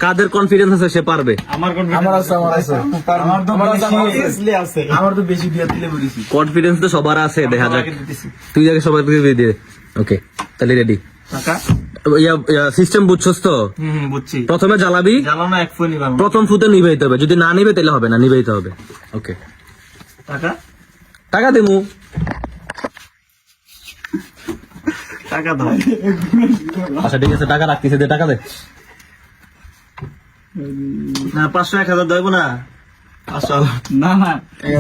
কাদের confidence আছে সে পারবে? আমার তো বেশি বিয়ে দিলে বলেছি। কনফিডেন্স তো সবার আছে, দেখা যাক। তুই যাকে সবাই দিয়ে ওকে, তাহলে রেডি। সিস্টেম বুঝছস তো? বুঝছি। প্রথমে জ্বালাবি, জ্বালানো এক ফোন নিবাম। প্রথম ফুতে নিভাইতে হবে, যদি না নিবে তাহলে হবে না, নিভাইতে হবে। ওকে, টাকা টাকা দেবো। টাকা দাও। আচ্ছা ঠিক আছে, টাকা রাখতেছে, দে টাকা দে। না 500 1000 দেব না। 500 না না,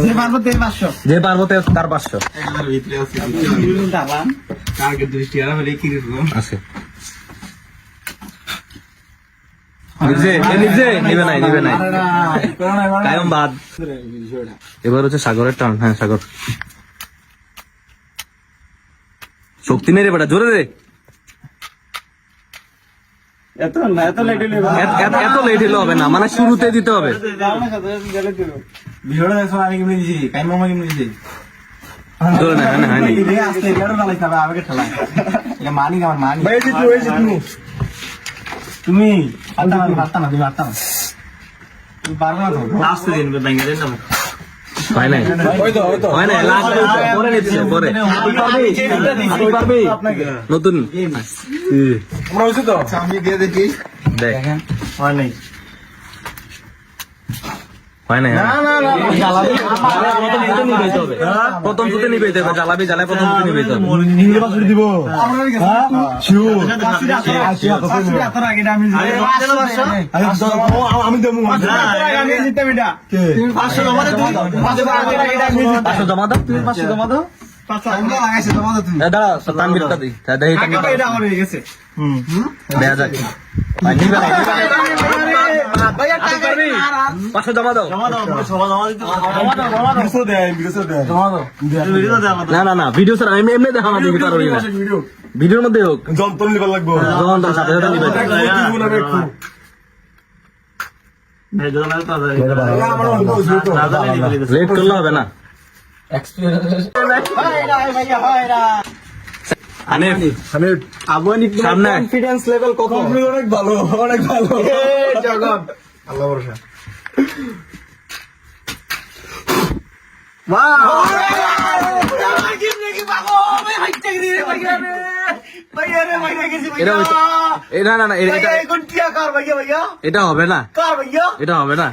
যে পারবো তে 500, যে পারবো তার 500 এর ভিতরে আছে। দাঁড়ান, আগে 200 টাকা হলে কি করব? আছে। নিবে নাই কায়ম বাদ। এবার হচ্ছে সাগরের টার্ন। হ্যাঁ সাগর, শক্তি নেই রে বেটা, জোরে রে। এত না, এত লেট হইলে এত লেট হলে হবে না, মানে শুরুতে দিতে হবে। ভিডিওটা দেখো আমি কেমনে দিছি, কাই মামা কেমনে দিছি। জোরে না, হ্যাঁ হ্যাঁ এই রে আস্তে এটারও ঢালাই খাবে, আবেগে ঠেলাই। এটা মানি আমার মানি। ভাই তুই তুমি আত্তা না, তুমি আত্তা না। তুমি পারবে না তো। আস্তে দিন ব্যাঙ্গে দেন না। হয় নাই, হয় নাই, লাগবে পরে নিচ্ছে, পরে পারবি নতুন। আমরা হইছে তো আমি দিয়ে দেখি। দেখেন হয় নাই। হয় নাই, না না না, প্রথম ফুতে নিবেইতে হবে, জ্বালাবি জ্বালায় প্রথম ফুতে নিবেইতে হবে। নিলে বাসুরি দিব। আমরা কাছে শিওর 500 টাকা আগে আমি আমি দেবো। আমি জিততাম এটা। তুমি 500 জমা দাও, তুমি 500 টাকা আমি 500 জমা দাও, তুমি 500 জমা দাও। 500 আমরা লাগাইছে জমা দাও তুমি। দাঁড়া তানবিরটা দিই, দেখি টাকাটা এটা আমার হয়ে গেছে। দেখা যাক। ভাই নিবে না, ভাইয়া টাকা পারবি? 500 জমা দাও। জমা দাও, জমা দিতে। জমা দাও। বিশো দেয় জমা দাও। ভিডিও দাও আমাদের। না ভিডিও স্যার আমি এমনি দেখানো দিবি তার ওই না, ভিডিওর মধ্যে হোক। যন্ত্র নিবার লাগবো। যন্ত্র সাথে সাথে নিবে। লেট করলে হবে না। সামনে কনফিডেন্স লেভেল কত? অনেক ভালো, অনেক ভালো। জগৎ আল্লাহ ভরসা। এটা হবে না, এটা হবে না।